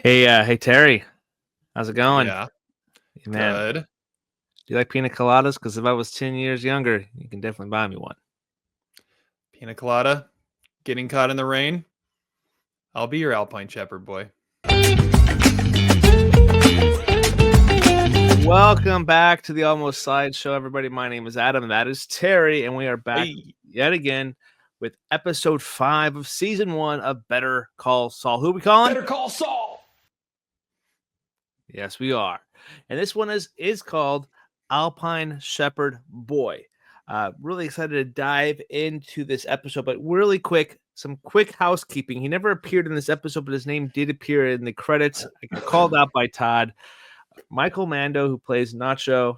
Hey Terry, how's it going? Yeah, Man, good. do you like pina coladas? Because if I was 10 years younger, you can definitely buy me one. Pina colada, getting caught in the rain. I'll be your Alpine Shepherd Boy. Welcome back to the Almost Sideshow, everybody. My name is Adam, and that is Terry, and we are back Hey. yet again with episode 5 of season 1 of Better Call Saul. Who are we calling? Better Call Saul. Yes, we are. And this one is called Alpine Shepherd Boy. Really excited to dive into this episode, but really quick, some quick housekeeping. He never appeared in this episode, but his name did appear in the credits. I got called out by Todd. Michael Mando, who plays Nacho.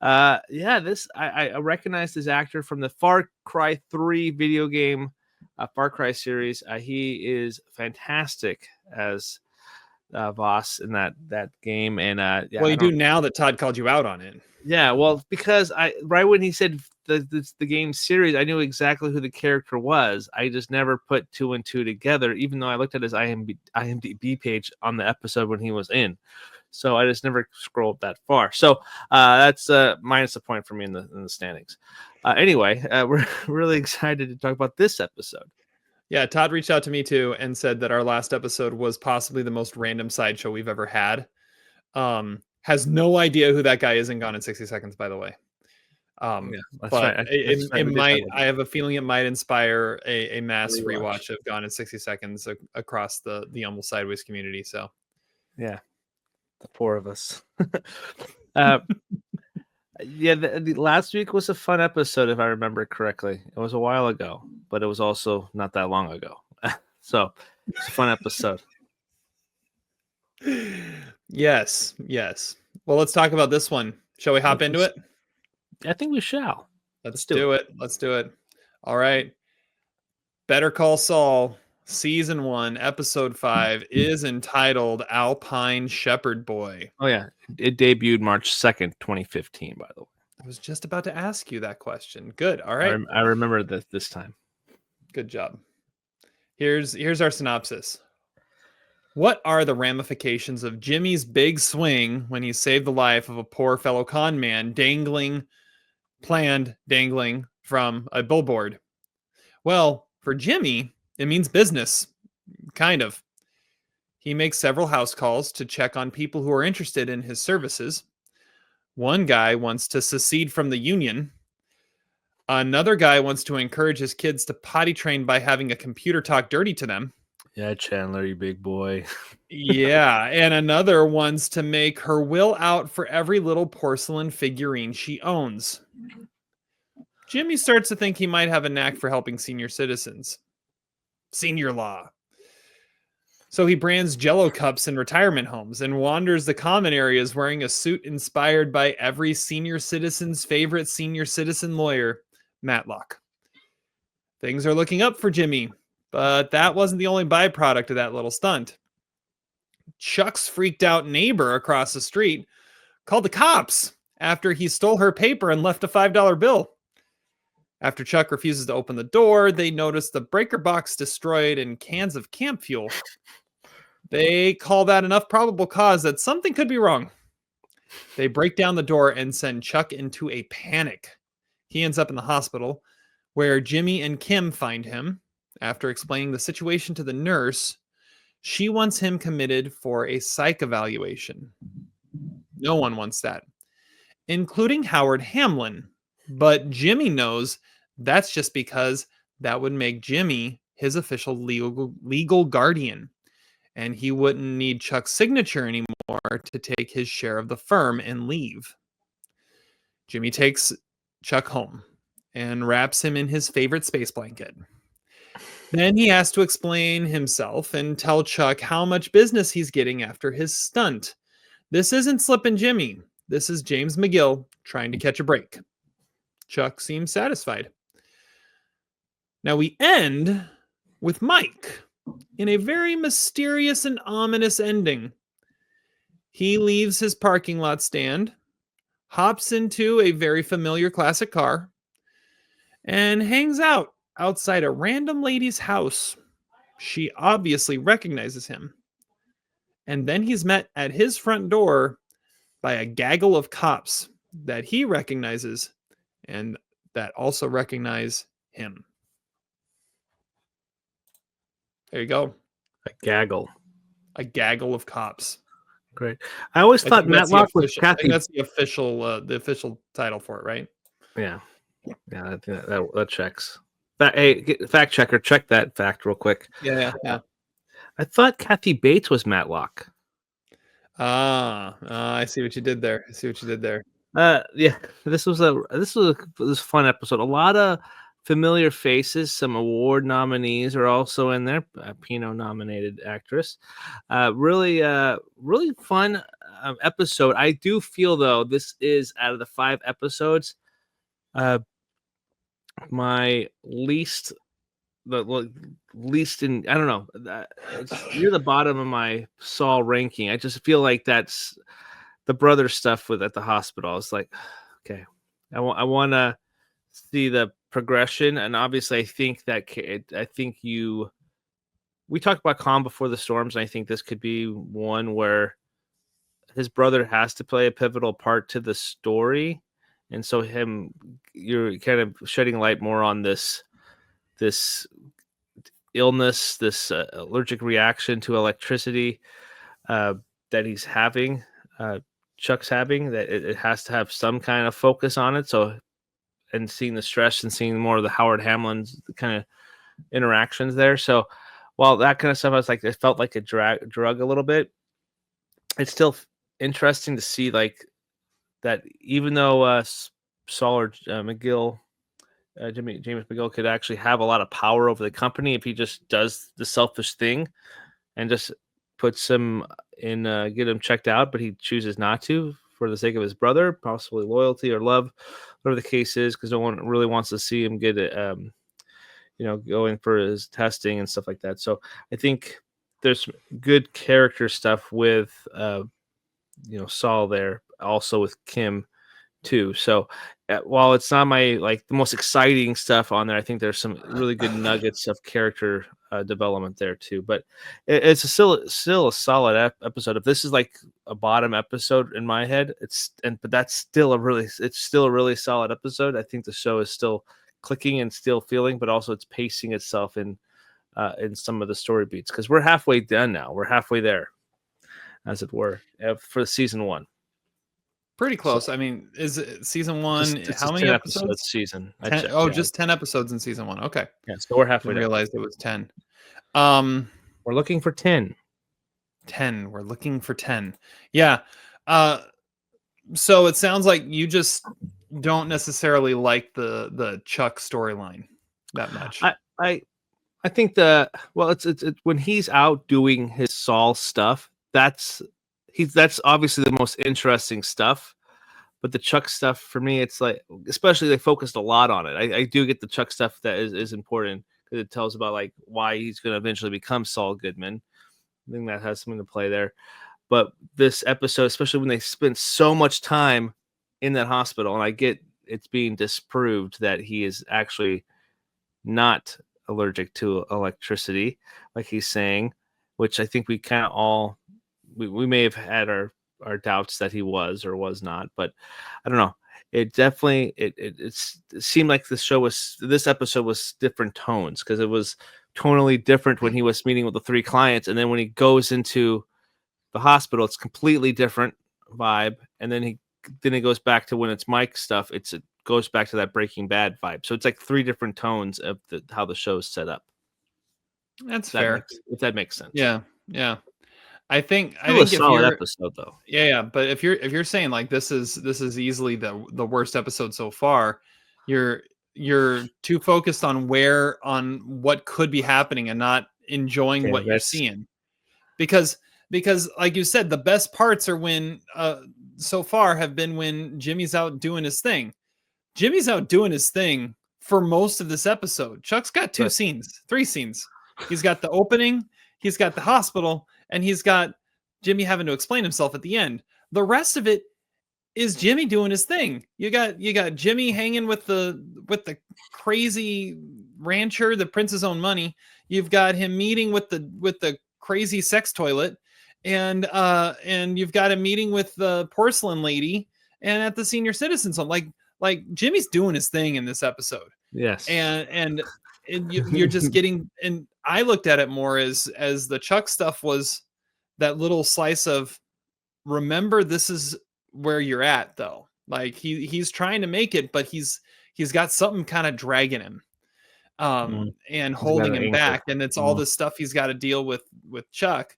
I recognize this actor from the Far Cry 3 video game, Far Cry series. He is fantastic as Voss in that game, and Well, you do now that Todd called you out on it. Yeah, well, because right when he said the game series, I knew exactly who the character was. I just never put 2 and 2 together, even though I looked at his IMDb page on the episode when he was in. So I just never scrolled that far. So that's minus a point for me in the standings. Anyway, we're really excited to talk about this episode. Yeah, Todd reached out to me too and said that our last episode was possibly the most random sideshow we've ever had. Has no idea who that guy is in Gone in 60 Seconds, by the way. But right. It might. I have a feeling it might inspire a mass rewatch of Gone in 60 Seconds across the Almost Sideways community. So, yeah, the 4 of us. Yeah, the last week was a fun episode, if I remember correctly. It was a while ago, but it was also not that long ago. So it's a fun episode. Yes. Well, let's talk about this one. Shall we hop into it? I think we shall. Let's do it. All right. Better Call Saul, Season 1, Episode 5 is entitled Alpine Shepherd Boy. Oh, yeah. It debuted March 2nd, 2015, by the way. I was just about to ask you that question. Good. All right. I remember this time. Good job. Here's our synopsis. What are the ramifications of Jimmy's big swing when he saved the life of a poor fellow con man dangling from a billboard? Well, for Jimmy, it means business. Kind of. He makes several house calls to check on people who are interested in his services. One guy wants to secede from the union. Another guy wants to encourage his kids to potty train by having a computer talk dirty to them. Yeah, Chandler, you big boy. Yeah, and another wants to make her will out for every little porcelain figurine she owns. Jimmy starts to think he might have a knack for helping senior citizens. Senior law. So he brands Jell-O cups in retirement homes and wanders the common areas wearing a suit inspired by every senior citizen's favorite senior citizen lawyer, Matlock. Things are looking up for Jimmy, but that wasn't the only byproduct of that little stunt. Chuck's freaked out neighbor across the street called the cops after he stole her paper and left a $5 bill. After Chuck refuses to open the door, they notice the breaker box destroyed and cans of camp fuel. They call that enough probable cause that something could be wrong. They break down the door and send Chuck into a panic. He ends up in the hospital, where Jimmy and Kim find him. After explaining the situation to the nurse, she wants him committed for a psych evaluation. No one wants that, including Howard Hamlin. But Jimmy knows that's just because that would make Jimmy his official legal guardian, and he wouldn't need Chuck's signature anymore to take his share of the firm and leave. Jimmy takes Chuck home and wraps him in his favorite space blanket. Then he has to explain himself and tell Chuck how much business he's getting after his stunt. This isn't Slippin' Jimmy. This is James McGill trying to catch a break. Chuck seems satisfied. Now we end with Mike in a very mysterious and ominous ending. He leaves his parking lot stand, hops into a very familiar classic car, and hangs out outside a random lady's house. She obviously recognizes him. And then he's met at his front door by a gaggle of cops that he recognizes and that also recognize him. There you go. A gaggle. A gaggle of cops. Great. I always thought Matlock was I Kathy. think that's the official title for it, right? Yeah. Yeah, I think that checks. Hey, fact checker, check that fact real quick. Yeah. I thought Kathy Bates was Matlock. I see what you did there. Yeah, this was a fun episode. A lot of familiar faces. Some award nominees are also in there. Pinot nominated actress. Really fun episode. I do feel though this is out of the 5 episodes, my least. The least in, I don't know. It's near the bottom of my Saul ranking. I just feel like that's the brother stuff at the hospital. It's like, okay, I want to see the progression, and obviously, we talked about Calm Before the Storms, and I think this could be one where his brother has to play a pivotal part to the story, and so you're kind of shedding light more on this illness, this allergic reaction to electricity that he's having, Chuck's having, that it has to have some kind of focus on it. So, and seeing the stress and seeing more of the Howard Hamlin's kind of interactions there. So, while that kind of stuff, I was like, it felt like a drug a little bit. It's still interesting to see like that, even though Saul or McGill. James McGill could actually have a lot of power over the company if he just does the selfish thing and just puts him in, get him checked out, but he chooses not to for the sake of his brother, possibly loyalty or love, whatever the case is, because no one really wants to see him get it, going for his testing and stuff like that. So I think there's good character stuff with, Saul there, also with Kim too. So while it's not my the most exciting stuff on there, I think there's some really good nuggets of character development there too. But it's still a solid episode. If this is like a bottom episode in my head, but that's still a really solid episode. I think the show is still clicking and still feeling, but also it's pacing itself in some of the story beats, because we're halfway done now. We're halfway there, as it were, for season 1. Pretty close. I mean, is it season 1? How many episodes? Season. 10, just 10 episodes in season 1. Okay. Yeah, so we're halfway. I realized it was 10. We're looking for 10. 10. We're looking for 10. Yeah. So it sounds like you just don't necessarily like the Chuck storyline that much. I think it's when he's out doing his Saul stuff, that's obviously the most interesting stuff. But the Chuck stuff for me, it's like, especially they focused a lot on it. I do get the Chuck stuff that is important, because it tells about like why he's going to eventually become Saul Goodman. I think that has something to play there. But this episode, especially when they spend so much time in that hospital, and I get it's being disproved that he is actually not allergic to electricity, like he's saying, which I think we kind of all we may have had our doubts that he was or was not, but I don't know. It definitely it seemed like this episode was different tones, because it was tonally different when he was meeting with the 3 clients, and then when he goes into the hospital, it's completely different vibe, and then it goes back to when it's Mike stuff. It goes back to that Breaking Bad vibe. So it's like 3 different tones of how the show is set up. That's fair. If that makes sense. Yeah. I think a solid episode though. Yeah. But if you're saying like this is easily the worst episode so far, you're too focused on what could be happening and not enjoying what you're seeing. Because like you said, the best parts are when so far have been when Jimmy's out doing his thing. Jimmy's out doing his thing for most of this episode. Chuck's got 3 scenes. He's got the opening, he's got the hospital, and he's got Jimmy having to explain himself at the end. The rest of it is Jimmy doing his thing. You got Jimmy hanging with the crazy rancher that prints his own money. You've got him meeting with the crazy sex toilet, and you've got a meeting with the porcelain lady and at the senior citizens home. Like Jimmy's doing his thing in this episode. Yes. And you're just getting, and I looked at it more as the Chuck stuff was that little slice of, remember, this is where you're at though. Like he's trying to make it, but he's got something kind of dragging him and holding him back. And it's all this stuff he's got to deal with Chuck.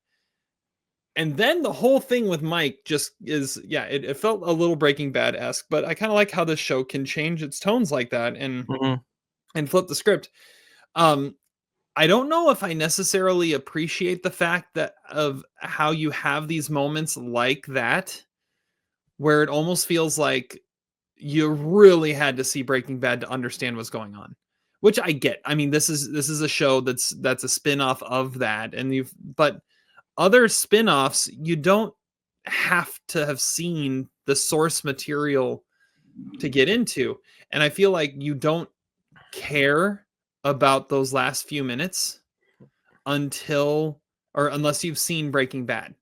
And then the whole thing with Mike just is, it felt a little Breaking Bad-esque, but I kind of like how this show can change its tones like that and flip the script. I don't know if I necessarily appreciate the fact that of how you have these moments like that, where it almost feels like you really had to see Breaking Bad to understand what's going on, which I get. I mean, this is a show that's a spin-off of that. But other spin-offs, you don't have to have seen the source material to get into. And I feel like you don't care about those last few minutes unless you've seen Breaking Bad,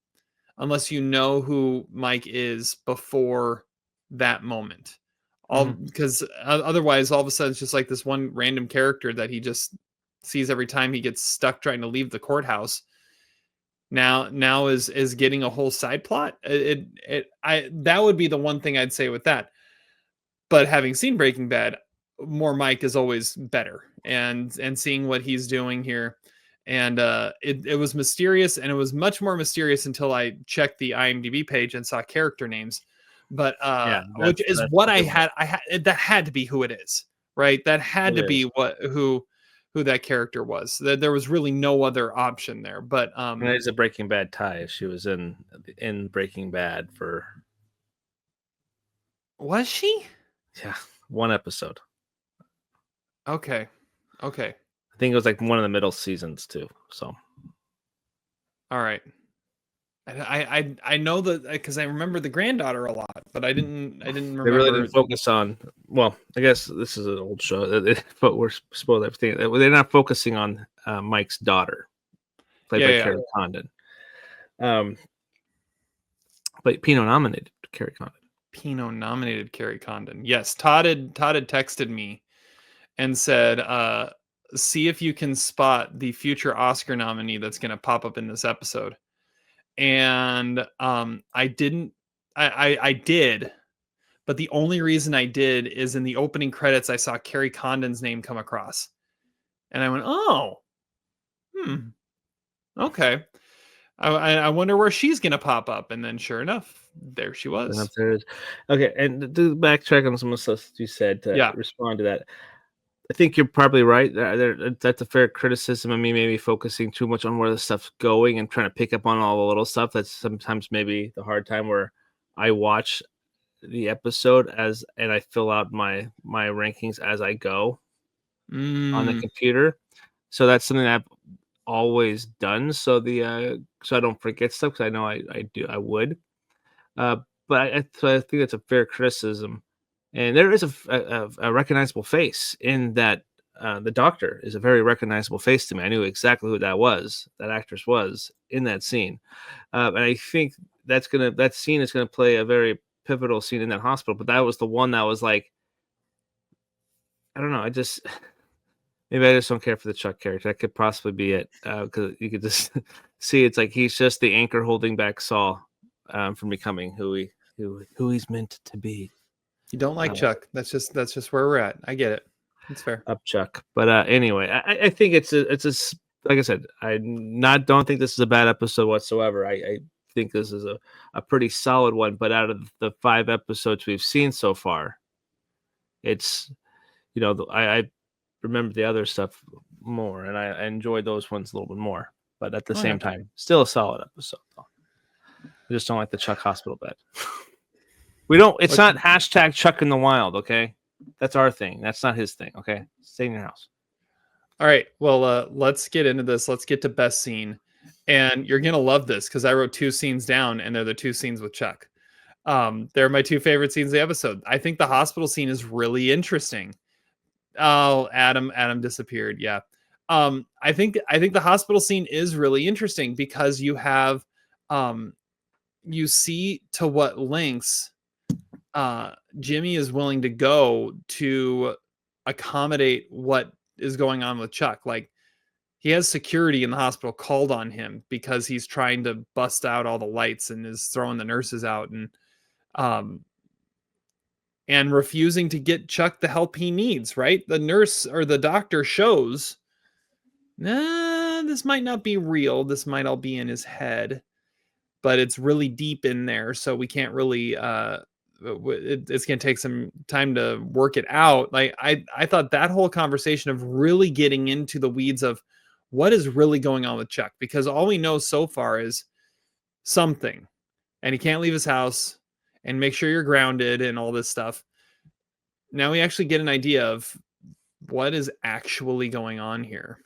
unless you know who Mike is before that moment. Because otherwise, all of a sudden, it's just like this one random character that he just sees every time he gets stuck trying to leave the courthouse. Now is getting a whole side plot. That would be the one thing I'd say with that. But having seen Breaking Bad, more Mike is always better, and seeing what he's doing here. And it was mysterious, and it was much more mysterious until I checked the IMDb page and saw character names. But which is what I had that had to be who it is, right? That had to be who that character was. There was really no other option there. But it's a Breaking Bad tie. She was in Breaking Bad for. Was she? Yeah, one episode. Okay. I think it was like one of the middle seasons too. So. All right. I know that because I remember the granddaughter a lot, but I didn't remember. They really didn't focus on. Well, I guess this is an old show, but we're spoiled everything. They're not focusing on Mike's daughter, played by Carrie Condon. But Pinot nominated Carrie Condon. Yes, Todd had texted me and said, "See if you can spot the future Oscar nominee that's going to pop up in this episode." And I didn't. I did, but the only reason I did is in the opening credits I saw Carrie Condon's name come across, and I went, "Oh, okay." I wonder where she's gonna pop up, and then sure enough, there she was. Okay, and to backtrack on some of the stuff you said to respond to that. I think you're probably right. That's a fair criticism of me maybe focusing too much on where the stuff's going and trying to pick up on all the little stuff. That's sometimes maybe the hard time where I watch the episode and I fill out my rankings as I go on the computer. So that's something I've always done. So so I don't forget stuff, because I know I would. But I think that's a fair criticism. And there is a recognizable face in that. The doctor is a very recognizable face to me. I knew exactly who that actress was in that scene. And I think that scene is going to play a very pivotal scene in that hospital. But that was the one that was like, I don't know. Maybe I just don't care for the Chuck character. That could possibly be it. Because you could just see it's like he's just the anchor holding back Saul from becoming who he's meant to be. You don't like Chuck. That's just where we're at. I get it. It's fair. Up Chuck. But anyway, I think it's a like I said, don't think this is a bad episode whatsoever. I think this is a pretty solid one. But out of the 5 episodes we've seen so far, it's I remember the other stuff more, and I enjoyed those ones a little bit more. But at the same time, still a solid episode. Though. I just don't like the Chuck hospital bed. It's not hashtag Chuck in the wild, okay? That's our thing. That's not his thing, okay? Stay in your house. All right. Well, let's get into this. Let's get to best scene. And you're going to love this because I wrote 2 scenes down, and they're the 2 scenes with Chuck. They're my 2 favorite scenes of the episode. I think the hospital scene is really interesting. Oh, Adam disappeared. Yeah. I think the hospital scene is really interesting because you have you see to what lengths Jimmy is willing to go to accommodate what is going on with Chuck. Like, he has security in the hospital called on him because he's trying to bust out all the lights and is throwing the nurses out and refusing to get Chuck the help he needs, right? The nurse or the doctor shows, this might not be real. This might all be in his head, but it's really deep in there. So we can't really, it's going to take some time to work it out. Like, I thought that whole conversation of really getting into the weeds of what is really going on with Chuck, because all we know so far is something, and he can't leave his house, and make sure you're grounded and all this stuff. Now we actually get an idea of what is actually going on here.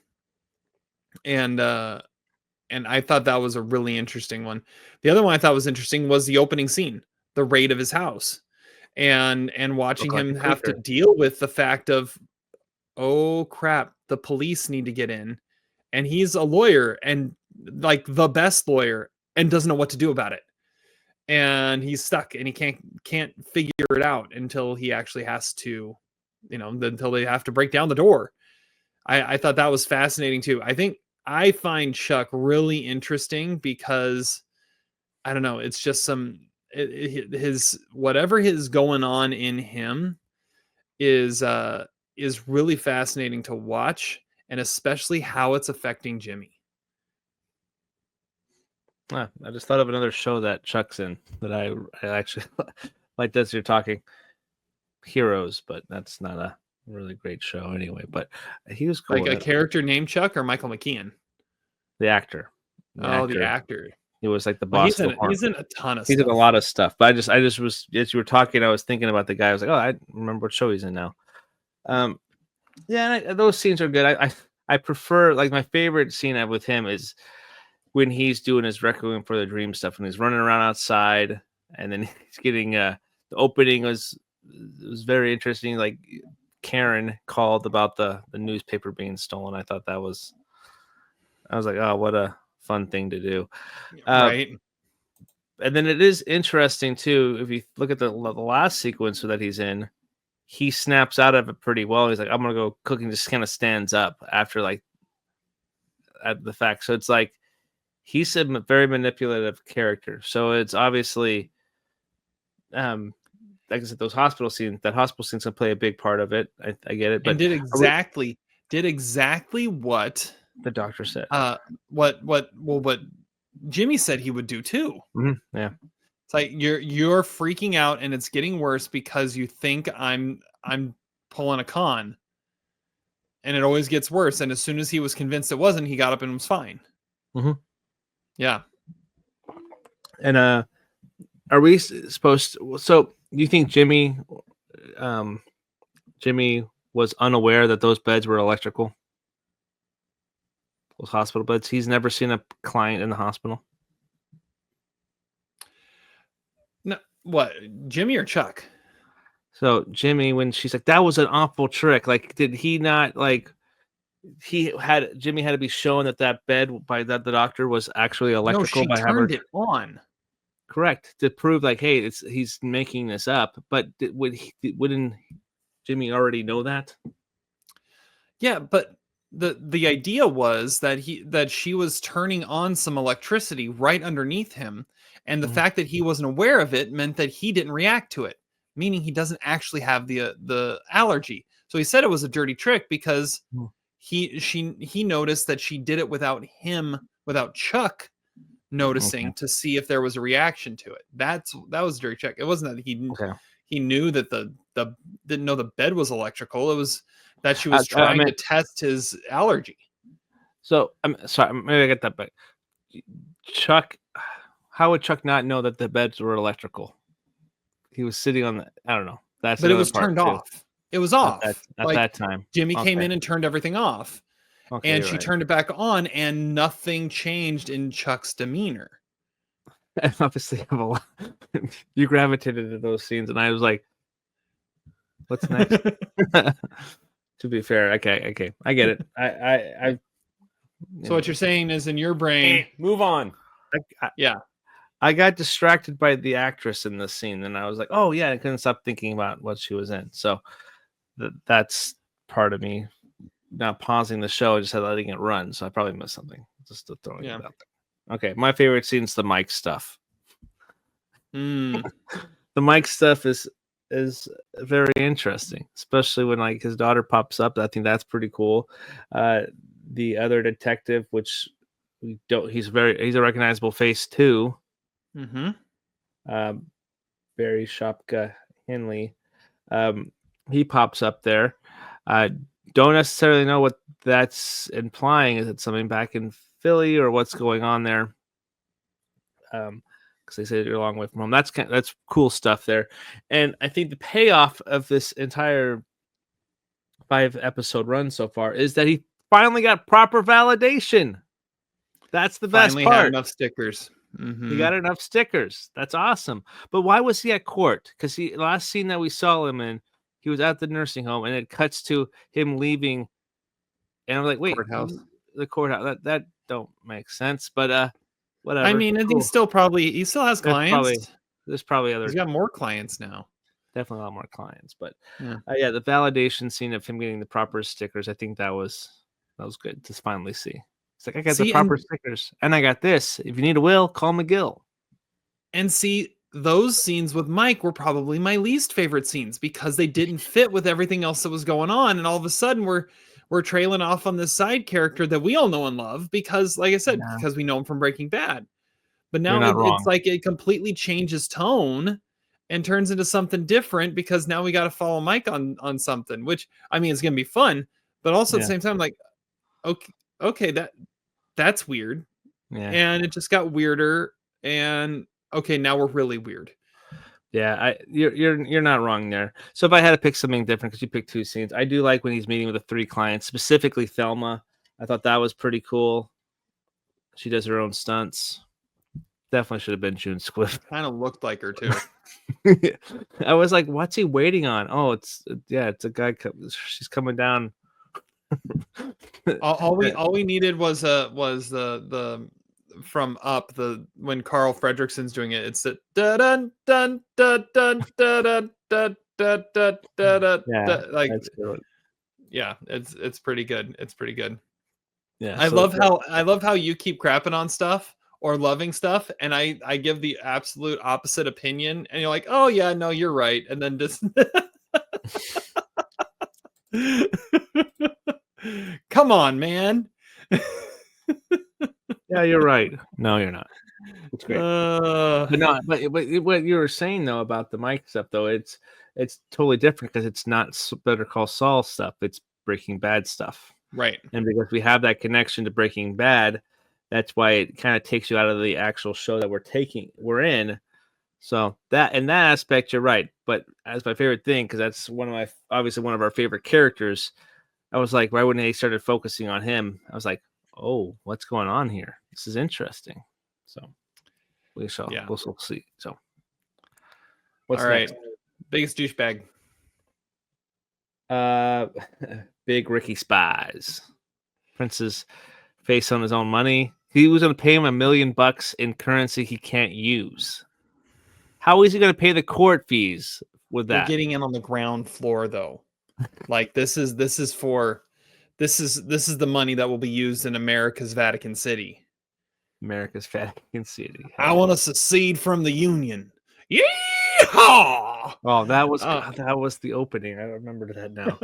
And I thought that was a really interesting one. The other one I thought was interesting was the opening scene, the raid of his house, and watching him have to deal with the fact of, oh crap, the police need to get in, and he's a lawyer, and like the best lawyer, and doesn't know what to do about it. And he's stuck, and he can't figure it out until he actually has to, until they have to break down the door. I thought that was fascinating too. I find Chuck really interesting because, I don't know, it's just his whatever is going on in him is really fascinating to watch, and especially how it's affecting Jimmy. I just thought of another show that Chuck's in that I actually like. This you're talking Heroes, but that's not a really great show anyway. But he was cool. Like a character named Chuck or Michael McKean? The actor. The actor. He was like the boss. He's in a ton of stuff. He's in a lot of stuff. But I just was, as you were talking, I was thinking about the guy. I was like, oh, I remember what show he's in now. Yeah, those scenes are good. I prefer, like, my favorite scene with him is when he's doing his Requiem for the Dream stuff, and he's running around outside, and then he's getting the opening was very interesting. Like, Karen called about the newspaper being stolen. I thought I was like, oh, what a fun thing to do. Right. And then it is interesting too, if you look at the last sequence that he's in, he snaps out of it pretty well. He's like, I'm gonna go cook, and just kind of stands up after, like, at the fact. So it's like he's a very manipulative character. So it's obviously, like I said, that hospital scene's gonna play a big part of it. I get it, but and did exactly what the doctor said. What Jimmy said he would do too. Mm-hmm. Yeah. It's like you're freaking out, and it's getting worse because you think I'm pulling a con, and it always gets worse. And as soon as he was convinced it wasn't, he got up and was fine. Mm-hmm. Yeah. And are we supposed to? So you think Jimmy was unaware that those beds were electrical? Those hospital beds. He's never seen a client in the hospital. No, what, Jimmy or Chuck? So Jimmy, when she's like, that was an awful trick. Like, did he not, like, Jimmy had to be shown that bed by the doctor was actually electrical. No, she turned it on. Correct, to prove, like, hey, he's making this up. But wouldn't Jimmy already know that? Yeah, but the idea was that she was turning on some electricity right underneath him, and the fact that he wasn't aware of it meant that he didn't react to it, meaning he doesn't actually have the allergy. So he said it was a dirty trick because he noticed that she did it without Chuck noticing to see if there was a reaction to it. That was a dirty trick. It wasn't that he knew that the didn't know the bed was electrical. It was that she was trying to test his allergy. So I'm sorry, maybe I get that back. Chuck, how would Chuck not know that the beds were electrical? He was sitting on I don't know. But it was turned off. It was off at that time. Jimmy came in and turned everything off, and she turned it back on, and nothing changed in Chuck's demeanor. And obviously, you gravitated to those scenes, and I was like, "What's next?" To be fair, okay, I get it. I So what you're saying is, in your brain, move on. Yeah, I got distracted by the actress in this scene, and I was like, "Oh yeah," I couldn't stop thinking about what she was in. So that's part of me not pausing the show, just letting it run. So I probably missed something. Just throwing it out there. Okay, my favorite scene is the Mike stuff. The Mike stuff is very interesting, especially when like his daughter pops up. I think that's pretty cool. The other detective, which we don't, he's a recognizable face too. Mm-hmm. Barry Shopka Henley. He pops up there. Don't necessarily know what that's implying. Is it something back in Philly or what's going on there? Because they say you're a long way from home. That's cool stuff there. And I think the payoff of this entire 5-episode run so far is that he finally got proper validation. That's the best Finally part. had enough stickers. Mm-hmm. He got enough stickers. That's awesome. But why was he at court? Because last scene that we saw him in, he was at the nursing home, and it cuts to him leaving. And I'm like, wait, the courthouse. That don't make sense. But whatever. I mean, cool. He still has clients. There's probably other. He's got more clients now. Definitely a lot more clients. But yeah, the validation scene of him getting the proper stickers, I think that was good to finally see. It's like, I got the proper stickers, and I got this. If you need a will, call McGill. And see, those scenes with Mike were probably my least favorite scenes because they didn't fit with everything else that was going on. And all of a sudden, we're trailing off on this side character that we all know and love because, like I said, because we know him from Breaking Bad. But now it's like it completely changes tone and turns into something different because now we got to follow Mike on something, which, I mean, it's going to be fun. But also at the same time, like, okay, that's weird. Yeah. And it just got weirder. And okay, now we're really weird. Yeah, you're not wrong there. So if I had to pick something different, because you picked 2 scenes, I do like when he's meeting with the 3 clients, specifically Thelma. I thought that was pretty cool. She does her own stunts. Definitely should have been June Squibb. Kind of looked like her too. I was like, what's he waiting on? Oh, it's a guy. She's coming down. all we needed was the from Up, when Carl Fredrickssen's doing it. It's the dun dun dun dun dun dun dun dun dun. Like, yeah, it's pretty good. It's pretty good. Yeah, I love how you keep crapping on stuff or loving stuff, and I give the absolute opposite opinion, and you're like, oh yeah, no, you're right, and then just come on, man. Yeah, you're right. No, you're not. It's great. But what you were saying though about the Mike stuff, though, it's totally different because it's not Better Call Saul stuff. It's Breaking Bad stuff, right? And because we have that connection to Breaking Bad, that's why it kind of takes you out of the actual show that we're in. So that in that aspect, you're right. But as my favorite thing, because that's obviously one of our favorite characters, I was like, right when they started focusing on him, I was like, oh, what's going on here? This is interesting. So we'll see. So what's all right? Next? Biggest douchebag. Big Ricky Spies. Prince's face on his own money. He was going to pay him $1 million in currency he can't use. How is he going to pay the court fees with that? We're getting in on the ground floor, though. Like this is the money that will be used in America's Vatican City. America's Vatican City. I want to secede from the Union. Yeehaw! Oh, that was the opening. I remember that now.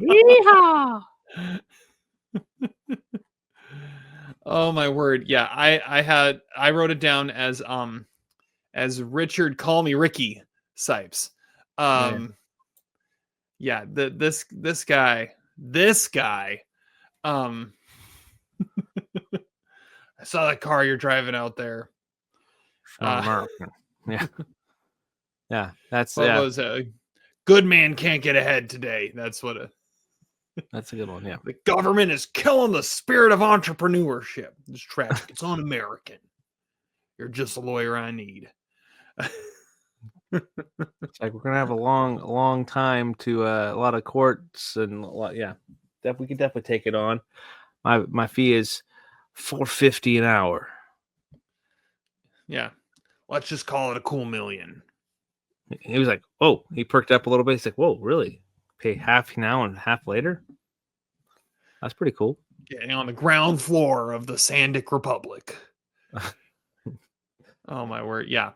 Yeehaw! Oh my word! Yeah, I wrote it down as Richard Call Me Ricky Sipes. Yeah, this guy. I saw that car you're driving out there. American. Yeah. Yeah, that's what was a good man can't get ahead today. That's what that's a good one. Yeah. The government is killing the spirit of entrepreneurship. It's tragic. It's un-American. You're just a lawyer I need. It's like we're gonna have a long time to a lot of courts and a lot. Yeah, we can definitely take it on. My fee is $4.50 an hour. Yeah, Let's just call it a cool $1 million. He was like, "Oh," he perked up a little bit. He's like, "Whoa, really? Pay half now and half later? That's pretty cool." Getting on the ground floor of the Sandic Republic. Oh my word! Yeah.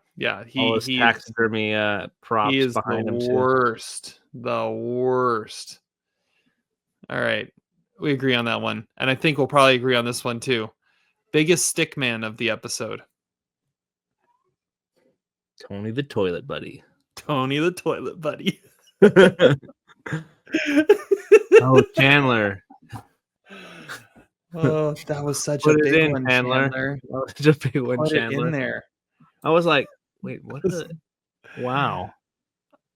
All his taxidermy props he is behind the him too. worst. The worst. All right, we agree on that one, and I think we'll probably agree on this one too. Biggest stickman of the episode. Tony the Toilet Buddy. Tony the Toilet Buddy. Oh, Chandler. Oh, that was such Put a it big in, one, Chandler. Chandler. That was such a big one, Put Chandler. it in there. I was like, wait, what is it? Wow.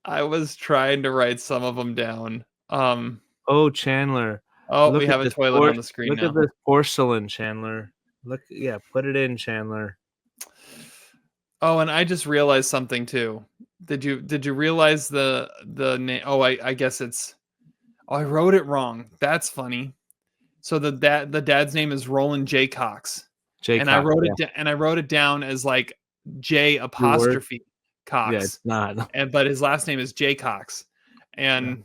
I was trying to write some of them down. Oh, Chandler. Oh, Look we at have a this toilet on the screen Look now. at this porcelain, Chandler. Look, yeah, put it in, Chandler. Oh, and I just realized something too. Did you realize the name? Oh, I guess it's. Oh, I wrote it wrong. That's funny. So the dad's name is Roland J. Cox. And I wrote it down as like J apostrophe Cox. Yeah, it's not. But his last name is J Cox. And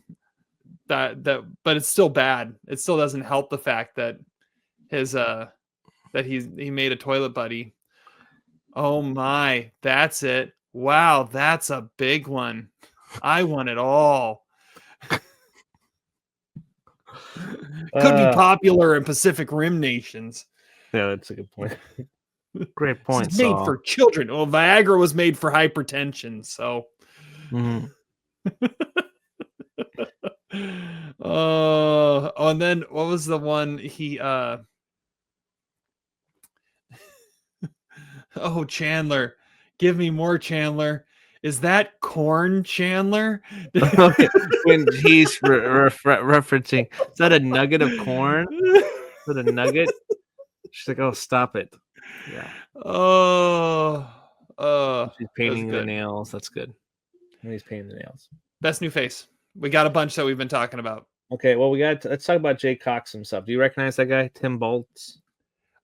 but it's still bad. It still doesn't help the fact that his that he made a toilet buddy. Oh my, that's it. Wow, that's a big one. I want it all. Could be popular in Pacific Rim nations. Yeah, that's a good point. Great point. It's made for children. Well, Viagra was made for hypertension, so. Mm-hmm. And then what was the one he oh, Chandler, give me more, Chandler. Is that corn, Chandler? When he's referencing, is that a nugget of corn? Is that a nugget? She's like, "Oh, stop it!" Yeah. She's painting the nails. That's good. And he's painting the nails. Best new face. We got a bunch that we've been talking about. Okay, well, let's talk about Jay Cox himself. Do you recognize that guy, Tim Boltz?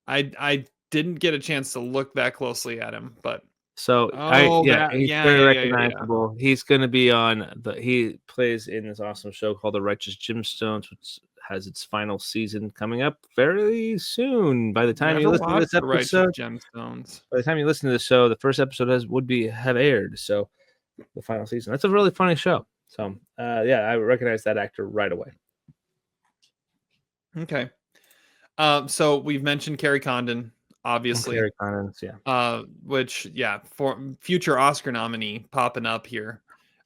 I didn't get a chance to look that closely at him, but he's very recognizable. He's going to be he plays in this awesome show called The Righteous Gemstones, which has its final season coming up very soon. By the time you listen to this episode, Gemstones. By the time you listen to the show, the first episode have aired. So the final season. That's a really funny show. So I recognize that actor right away. Okay. So we've mentioned Carrie Condon, obviously. Carrie Condon, yeah. Which, for future Oscar nominee popping up here.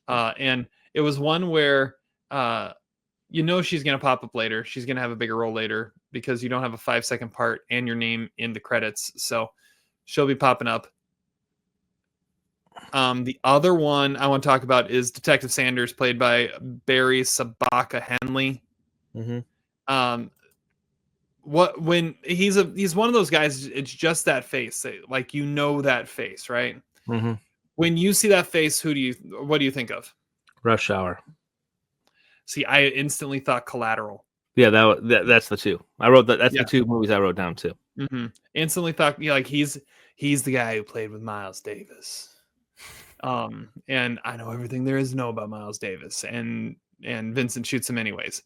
And it was one where she's going to pop up later. She's going to have a bigger role later because you don't have a 5-second part and your name in the credits. So she'll be popping up. The other one I want to talk about is Detective Sanders, played by Barry Sabaka Henley. Mm-hmm. When he's one of those guys, it's just that face, like that face, right? Mm-hmm. When you see that face, what do you think of? Rush Hour. See, I instantly thought Collateral. Yeah, that's the two. I wrote that. That's the two movies I wrote down too. Mm-hmm. Instantly thought, he's the guy who played with Miles Davis. And I know everything there is to know about Miles Davis, and Vincent shoots him anyways.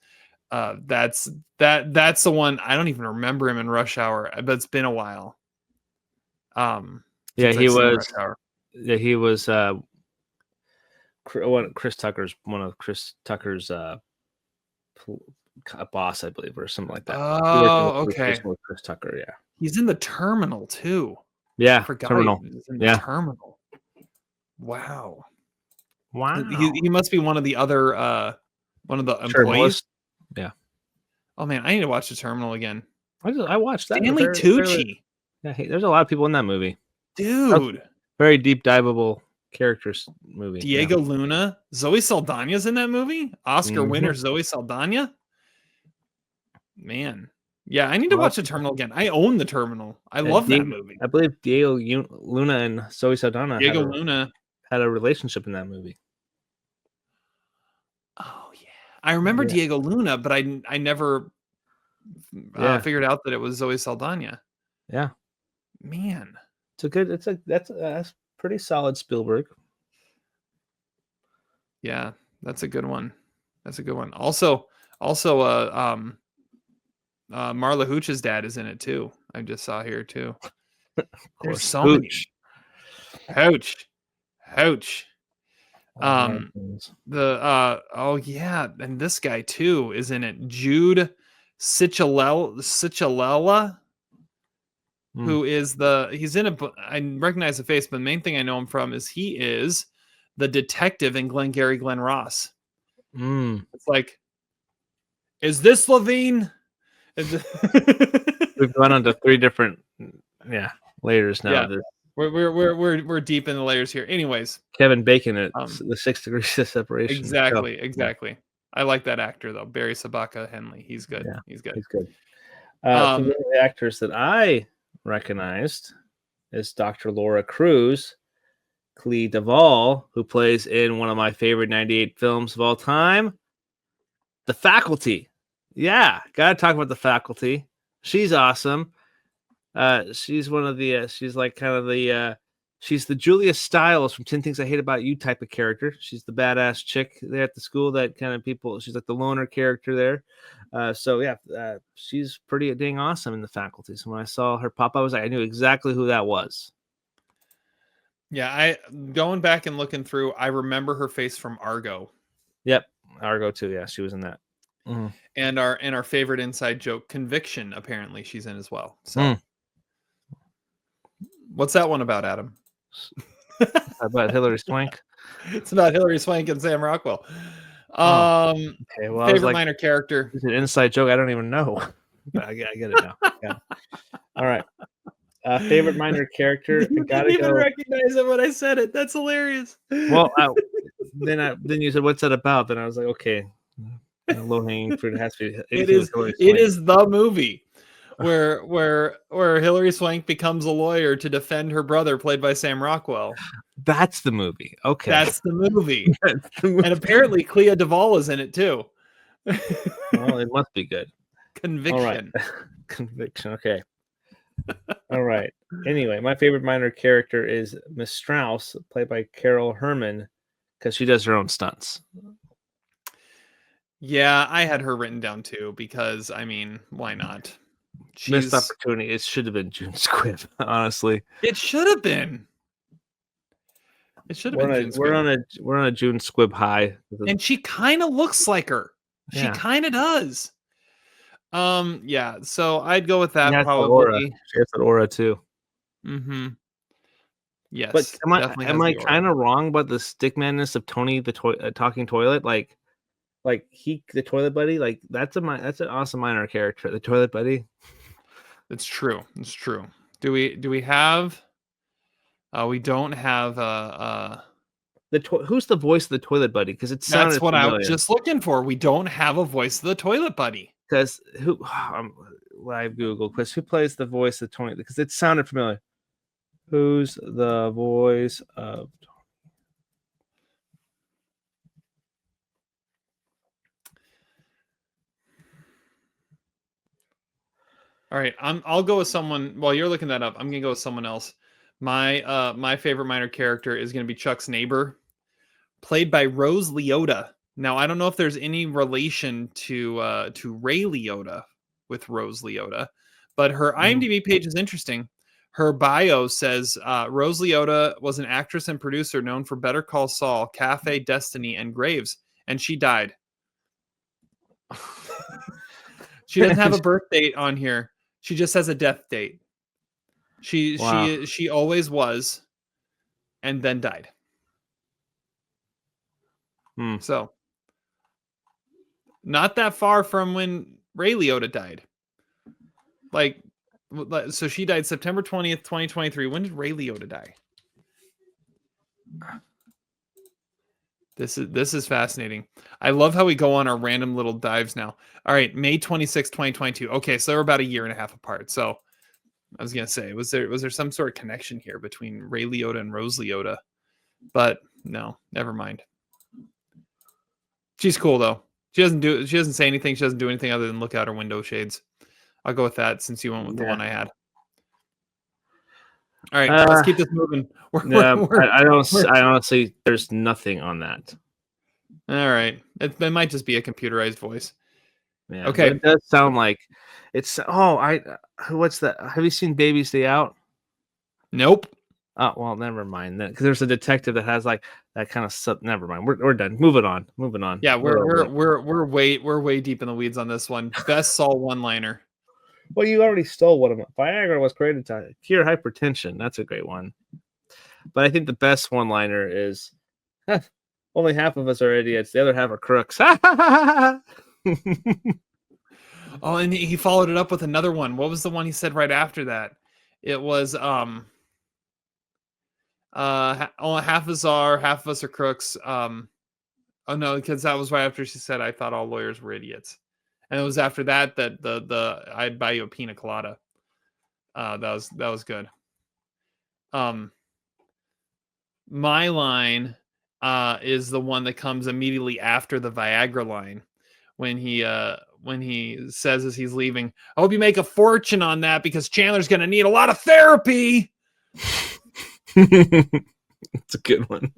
That's the one. I don't even remember him in Rush Hour, but it's been a while. He was one of Chris Tucker's boss, I believe, or something like that. Oh, okay. With Chris Tucker, yeah. He's in The Terminal too. Yeah, I forgot Terminal. He's in The Terminal. Wow. Wow. He must be one of the other one of the employees. Yeah. Oh man, I need to watch The Terminal again. I watched that. Stanley Tucci. There's a lot of people in that movie. Dude. Very deep diveable characters movie. Diego Luna. Zoe Saldana's in that movie. Oscar winner Zoe Saldana. Man. Yeah, I need to watch The Terminal again. I own The Terminal. I love that movie. I believe Diego Luna and Zoe Saldana had a relationship in that movie. Oh yeah, I remember Diego Luna, but I never figured out that it was Zoe Saldana. Yeah, man, that's pretty solid Spielberg. Yeah, that's a good one. That's a good one. Also, Marla Hooch's dad is in it too. I just saw here too. There's so many. Hooch. Oh yeah, and this guy too is in it. Jude Cicchelella, who is he's in a. I recognize the face, but the main thing I know him from is he is the detective in Glengarry Glen Ross. It's like, is this Levine? We've gone on to 3 different layers now. Yeah. We're deep in the layers here. Anyways, Kevin Bacon at the 6 Degrees of Separation. Exactly. I like that actor though, Barry Sabaka Henley. He's good. Yeah, he's good. Some of the actors that I recognized is Dr. Laura Cruz, Clea Duvall, who plays in one of my favorite 98 films of all time, The Faculty. Yeah, gotta talk about The Faculty. She's awesome. She's one of the she's like kind of the she's the Julia Stiles from 10 Things I Hate About You type of character. She's the badass chick there at the school that kind of people, she's like the loner character there. She's pretty dang awesome in The Faculty. So when I saw her pop, I knew exactly who that was. Yeah, I going back and looking through, I remember her face from Argo. Yep, Argo too. Yeah, she was in that. Mm-hmm. And our favorite inside joke, Conviction, apparently she's in as well. So what's that one about, Adam? About Hilary Swank? It's about Hilary Swank and Sam Rockwell. Okay, well, favorite minor character. It's an inside joke I don't even know. But I get it now. Yeah. All right. Favorite minor charlocker. You didn't even recognize it when I said it. That's hilarious. Well, then you said, "What's that about?" Then I was like, "Okay, low hanging fruit. It has to be." It is the movie where Hilary Swank becomes a lawyer to defend her brother, played by Sam Rockwell. That's the movie. Okay, that's the movie. And apparently Clea Duvall is in it too. Well, it must be good. Conviction. All right. Conviction. Okay. All right. Anyway, my favorite minor character is Miss Strauss, played by Carol Herman, because she does her own stunts. Yeah, I had her written down too, because I mean, why not? Missed opportunity. It should have been June Squibb, honestly. It should have been. It should have been June Squibb. We're on a June Squibb high. And she kind of looks like her. She kind of does. Yeah, so I'd go with that probably. She has that aura too. Mm-hmm. Yes. But am I kind of wrong about the stickmanness of Tony the talking toilet? Like the toilet buddy? Like that's an awesome minor character. The toilet buddy. It's true. It's true. Do we have we don't have who's the voice of the toilet buddy? Because it sounded that's what familiar. I was just looking for. We don't have a voice of the toilet buddy. Because live Google quiz, who plays the voice of Tony? Because it sounded familiar. Who's the voice of Tony? All right, I'll go with someone. While you're looking that up, I'm gonna go with someone else. My favorite minor character is gonna be Chuck's neighbor, played by Rose Liotta. Now, I don't know if there's any relation to Ray Liotta with Rose Liotta, but her IMDb page is interesting. Her bio says Rose Liotta was an actress and producer known for Better Call Saul, Cafe Destiny, and Graves, and she died. She doesn't have a birth date on here. She just has a death date. She always was, and then died. So, not that far from when Ray Liotta died. So she died September 20th, 2023. When did Ray Liotta die? This is fascinating. I love how we go on our random little dives now. All right, May 26th, 2022. Okay, so they're about a year and a half apart. So I was gonna say, was there some sort of connection here between Ray Liotta and Rose Liotta? But no, never mind. She's cool though. She doesn't say anything. She doesn't do anything other than look out her window shades. I'll go with that since you went with the one I had. All right, let's keep this moving. I honestly, there's nothing on that. All right, it might just be a computerized voice. Yeah, okay, but it does sound like it's. What's that? Have you seen Baby Stay Out? Nope. Oh well, never mind then, because there's a detective that has like that kind of stuff. Never mind. We're done. Moving on. Yeah, we're way deep in the weeds on this one. Best Saul one-liner. Well, you already stole one of them. Viagra was created to cure hypertension. That's a great one. But I think the best one-liner is, only half of us are idiots. The other half are crooks. Oh, and he followed it up with another one. What was the one he said right after that? It was only half of us are crooks. Oh no, because that was right after she said, "I thought all lawyers were idiots," and it was after that the I'd buy you a pina colada. That was good. My line is the one that comes immediately after the Viagra line, when he says as he's leaving, "I hope you make a fortune on that because Chandler's going to need a lot of therapy." It's a good one.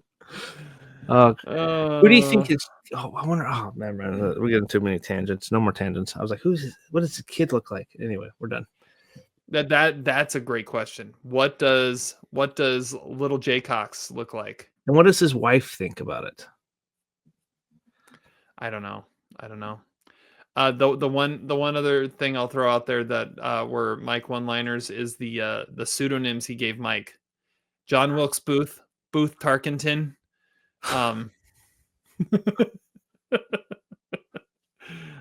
Who do you think is? Oh, I wonder. Oh man, we're getting too many tangents. No more tangents. I was like, what does the kid look like? Anyway, we're done. That's a great question. What does little Jaycox look like? And what does his wife think about it? I don't know. The one other thing I'll throw out there that were Mike one-liners is the pseudonyms he gave Mike. John Wilkes Booth Tarkenton. That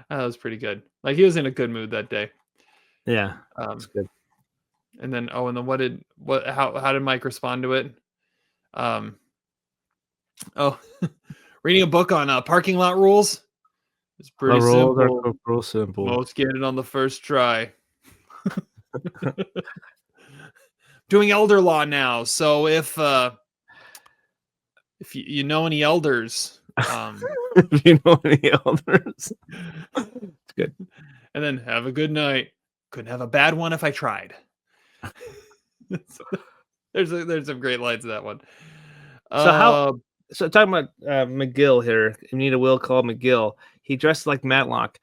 was pretty good. Like, he was in a good mood that day. Yeah, that's good. And then how did Mike respond to it? Reading a book on parking lot rules. It's pretty simple. Most get it on the first try. Doing elder law now, so if you know any elders, if you know any elders, it's good. And then have a good night. Couldn't have a bad one if I tried. There's some great lines in that one. So talking about McGill here, Anita Will called McGill. He dressed like Matlock.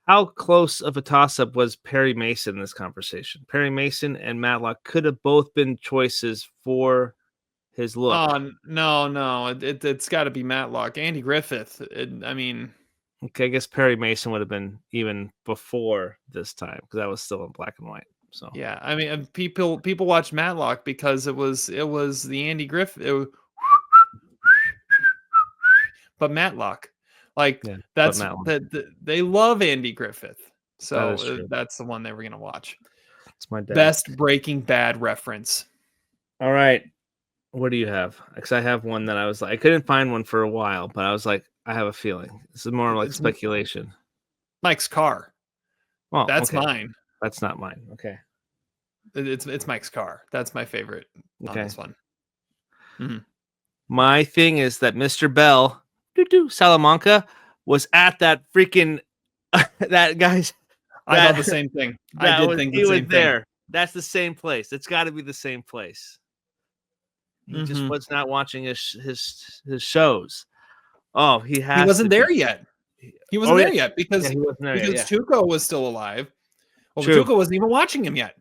How close of a toss-up was Perry Mason in this conversation? Perry Mason and Matlock could have both been choices for his look. Oh, no. It's got to be Matlock. Andy Griffith. Okay, I guess Perry Mason would have been even before this time because that was still in black and white. So yeah, I mean, people watched Matlock because it was the Andy Griffith. But Matlock, like, yeah, they love Andy Griffith, so that's the one they were gonna watch. It's my dad. Best Breaking Bad reference. All right, what do you have? Because I have one that I was like, I couldn't find one for a while, but I was like, I have a feeling this is more like speculation. Mike's car. Well, that's mine. That's not mine. Okay, it's Mike's car. That's my favorite on this one. Mm-hmm. My thing is that Mr. Bell, Salamanca, was at that freaking that guy's. I thought the same thing. I did think the same thing. There. That's the same place. It's got to be the same place. He just was not watching his shows. Oh, he wasn't there yet. He wasn't there yet because Tuco was still alive. Well, Tuco wasn't even watching him yet.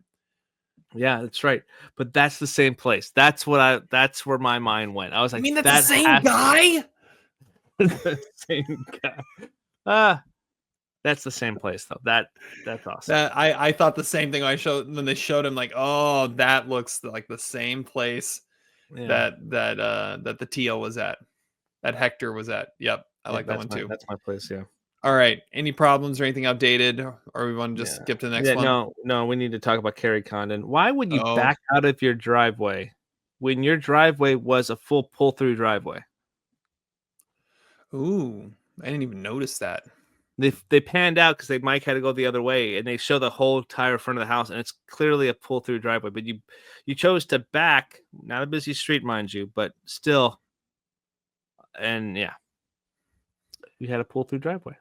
Yeah, that's right. But that's the same place. That's where my mind went. I was like, that's the same guy? The same guy. That's the same place though. That's awesome. I thought the same thing when they showed him, like, oh, that looks like the same place that the Tio was at. That Hector was at. Yep. I like that one too. That's my place, yeah. All right. Any problems or anything outdated? Or we want to just skip to the next one? No, we need to talk about Kerry Condon. Why would you back out of your driveway when your driveway was a full pull-through driveway? Ooh, I didn't even notice that. They panned out because Mike had to go the other way, and they show the whole entire front of the house, and it's clearly a pull-through driveway. But you chose to back, not a busy street, mind you, but still, and yeah, you had a pull-through driveway.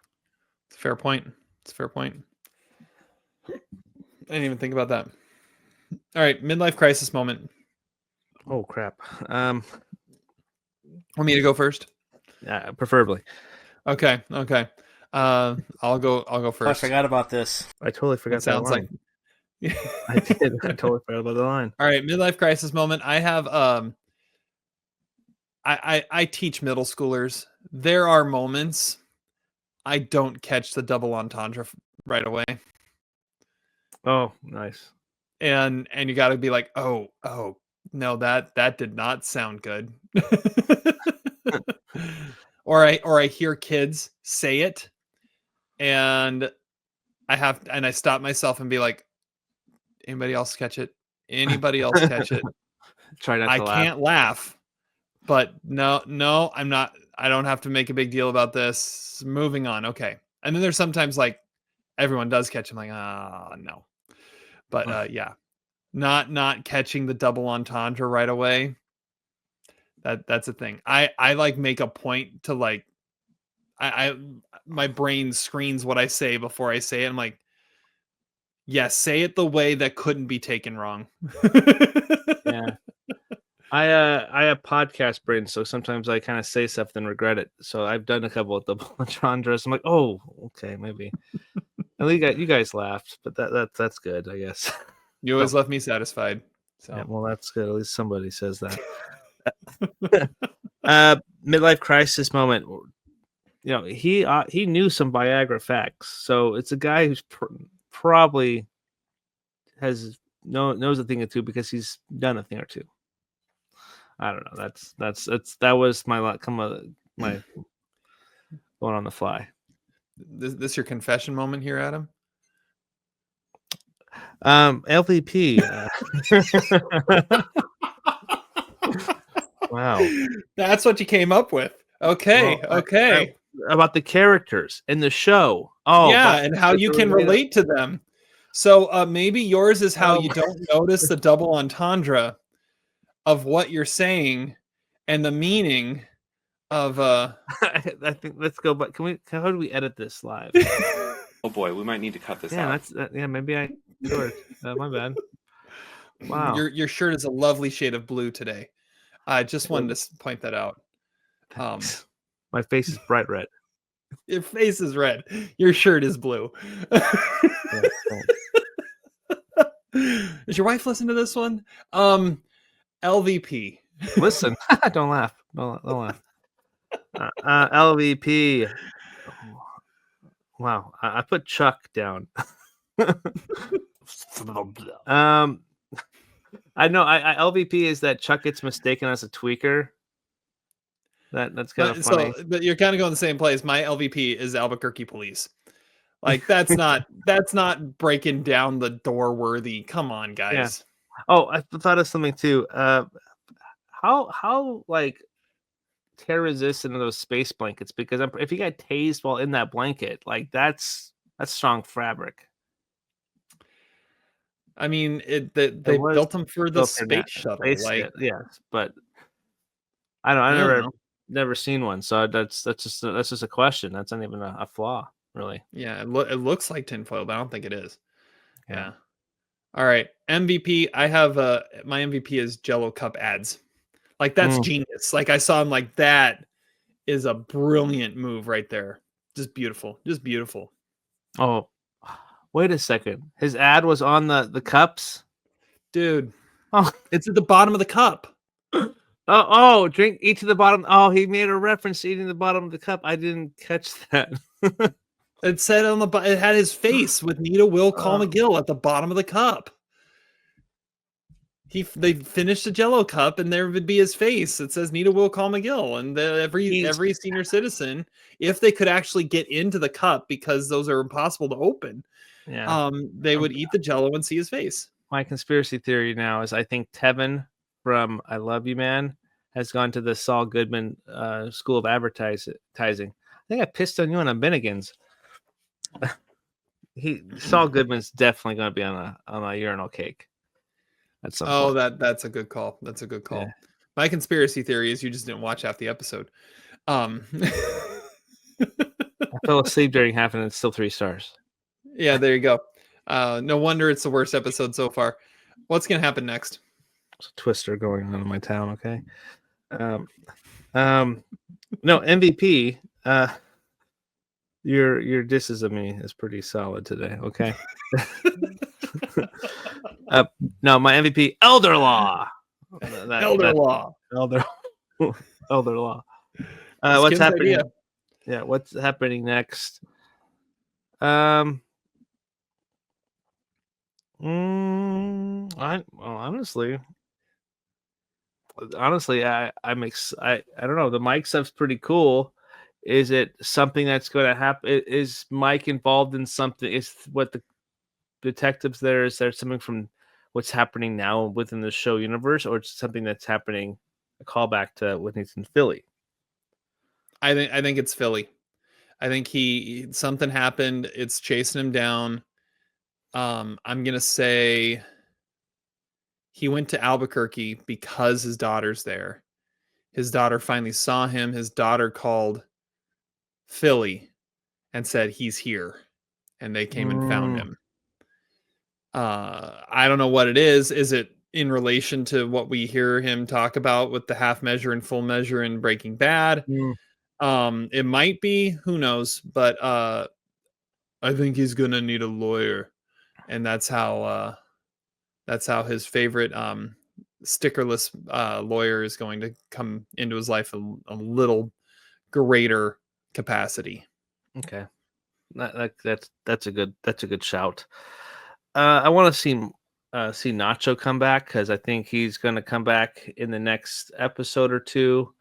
It's a fair point. I didn't even think about that. All right, midlife crisis moment. Oh crap. Want me to go first? Preferably. Okay. I'll go Oh, I first. forgot about this. I totally forgot It sounds that line. like I did. I totally forgot about the line. All right, midlife crisis moment. I have I teach middle schoolers. There are moments I don't catch the double entendre right away. Oh, nice. And you got to be like, "Oh, no, that did not sound good." or I hear kids say it and I stop myself and be like, "Anybody else catch it? Anybody else catch it?" Try not I to laugh. can't laugh. But no, I'm not. I don't have to make a big deal about this. Moving on. Okay. And then there's sometimes like everyone does catch. I'm like, no. But yeah, not catching the double entendre right away. That's a thing. I like make a point to like, I my brain screens what I say before I say it. I'm like, yes, say it the way that couldn't be taken wrong. Yeah. I have podcast brain, so sometimes I kind of say stuff then regret it. So I've done a couple of double entendres. I'm like, oh, okay, maybe. At least you guys laughed, but that's good, I guess. You always left me satisfied. So Yeah, well, that's good. At least somebody says that. Midlife crisis moment. You know, he knew some Viagra facts, so it's a guy who's probably knows a thing or two because he's done a thing or two. I don't know. That was my my going on the fly. This your confession moment here, Adam? LVP. Wow. That's what you came up with. Okay. Well, okay. About the characters in the show. Oh, yeah, and how you can relate to them. So maybe yours is how you don't notice the double entendre of what you're saying and the meaning of I think let's go, but how do we edit this live? Oh boy, we might need to cut this out. Maybe I sure. My bad. Wow. Your shirt is a lovely shade of blue today. I just wanted to point that out. My face is bright red. Your face is red. Your shirt is blue. Does your wife listen to this one? LVP. Listen, don't laugh. Don't laugh. LVP. Wow, I put Chuck down. I know. I LVP is that Chuck gets mistaken as a tweaker. That's kind of funny. So, but you're kind of going the same place. My LVP is Albuquerque Police. Like that's not breaking down the door worthy. Come on, guys. Yeah. Oh, I thought of something too. How like tear resistant are those space blankets? Because if you got tased while in that blanket, like that's strong fabric. I mean, they built them for the space shuttle. Yes, but I never seen one, so that's just a question. That's not even a flaw, really. Yeah, it looks like tinfoil, but I don't think it is. Yeah. All right, MVP. I have my MVP is Jell-O cup ads. Like that's genius. Like I saw him like that is a brilliant move right there. Just beautiful. Oh, wait a second. His ad was on the cups? Dude. Oh, it's at the bottom of the cup. Eat to the bottom. Oh, he made a reference to eating the bottom of the cup. I didn't catch that. It said on the it had his face with Nita Will Call McGill at the bottom of the cup. They finished the Jell-O cup and there would be his face. It says Nita Will Call McGill, and every senior citizen, if they could actually get into the cup because those are impossible to open, they would eat the Jell-O and see his face. My conspiracy theory now is I think Tevin from I Love You Man has gone to the Saul Goodman School of Advertising. I think I pissed on you on Bennigan's. Saul Goodman's definitely going to be on a urinal cake. That's a good call. That's a good call. Yeah. My conspiracy theory is you just didn't watch half the episode. I fell asleep during half and it's still 3 stars. Yeah, there you go. No wonder it's the worst episode so far. What's going to happen next? There's a twister going on in my town. Okay. No, MVP. Your disses of me is pretty solid today. Okay. No, my MVP, Elder Law. Elder Law. Elder Law. What's happening? Idea. Yeah, what's happening next? Honestly, I don't know. The Mike stuff's pretty cool. Is it something that's going to happen? Is Mike involved in something? Is what the detectives there? Is there something from what's happening now within the show universe, or it's something that's happening? A callback to when he's in Philly. I think it's Philly. I think something happened. It's chasing him down. I'm gonna say he went to Albuquerque because his daughter's there. His daughter finally saw him. His daughter called Philly and said he's here, and they came and found him. I don't know what it is. Is it in relation to what we hear him talk about with the half measure and full measure in Breaking Bad? It might be. Who knows? But I think he's gonna need a lawyer, and that's how his favorite stickerless lawyer is going to come into his life a little greater capacity. Okay, that's a good shout. I want to see Nacho come back because I think he's going to come back in the next episode or two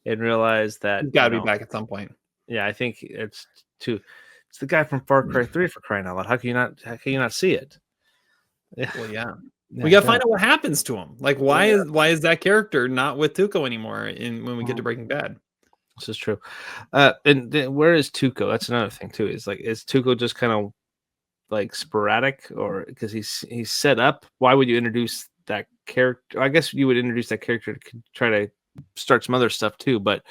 and realize that he's got to be back at some point. Yeah, I think it's the guy from Far Cry 3 for crying out loud. How can you not see it? Well, yeah. We got to find out what happens to him. Like, why is that character not with Tuco anymore when we get to Breaking Bad? This is true. And where is Tuco? That's another thing too. Is Tuco just kind of like sporadic, or because he's set up? Why would you introduce that character? I guess you would introduce that character to try to start some other stuff too. But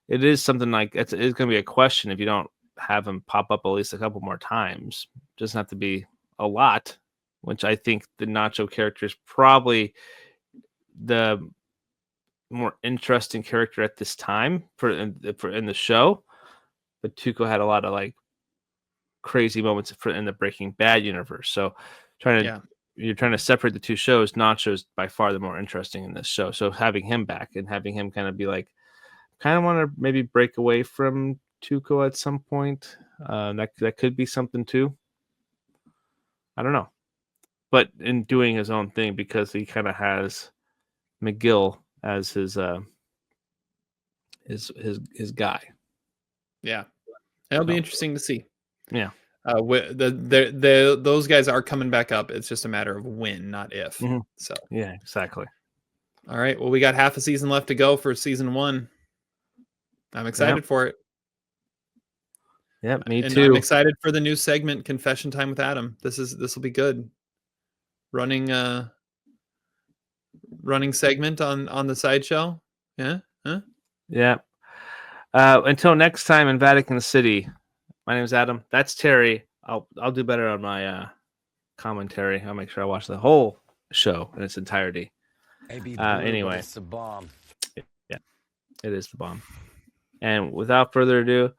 it is something like it's going to be a question if you don't have him pop up at least a couple more times. It doesn't have to be a lot. Which I think the Nacho character is probably the more interesting character at this time for in the show. But Tuco had a lot of like crazy moments in the Breaking Bad universe. So you're trying to separate the two shows. Nacho's by far the more interesting in this show. So having him back and having him kind of be like, kind of want to maybe break away from Tuco at some point. That could be something too. I don't know. But in doing his own thing, because he kind of has McGill as his guy. Yeah, it'll be interesting to see. Yeah, those guys are coming back up. It's just a matter of when, not if. Mm-hmm. So yeah, exactly. All right. Well, we got half a season left to go for season 1. I'm excited for it. Yeah, me and too. I'm excited for the new segment, Confession Time with Adam. This will be good. Running segment on the sideshow. Yeah. Huh? Yeah. Until next time in Vatican City. My name is Adam. That's Terry. I'll do better on my commentary. I'll make sure I watch the whole show in its entirety. Anyway, it's the bomb. Yeah, it is the bomb. And without further ado,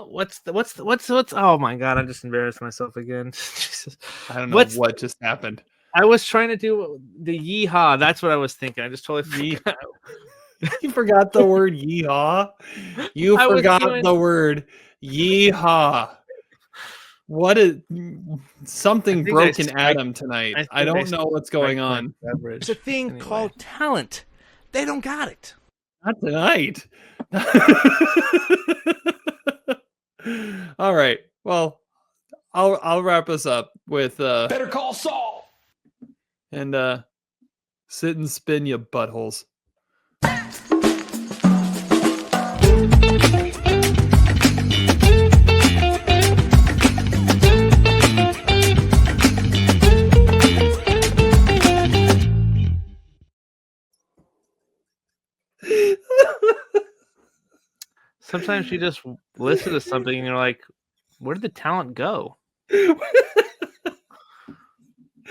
what's oh my god, I just embarrassed myself again. Jesus. I don't know what just happened. I was trying to do the yeehaw. That's what I was thinking. I just totally forgot. You forgot the word yeehaw. You forgot the word yeehaw. What is something broken Adam tonight? I don't know what's going on. It's a thing called talent. They don't got it. Not tonight. All right. Well, I'll wrap us up with Better Call Saul. And sit and spin, you buttholes. Sometimes you just listen to something and you're like, where did the talent go?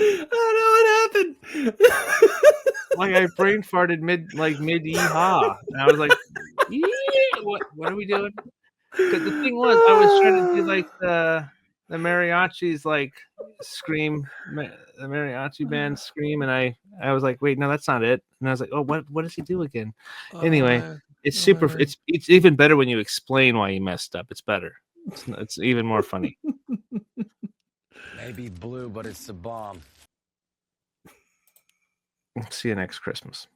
I don't know what happened. Like I brain farted mid yeehaw, and I was like, what are we doing? Because the thing was, I was trying to do like the mariachis like scream, the mariachi band scream, and I was like, wait, no, that's not it. And I was like, oh, what does he do again? Anyway, it's super. It's even better when you explain why you messed up. It's better. It's even more funny. Maybe blue, but it's the bomb. See you next Christmas.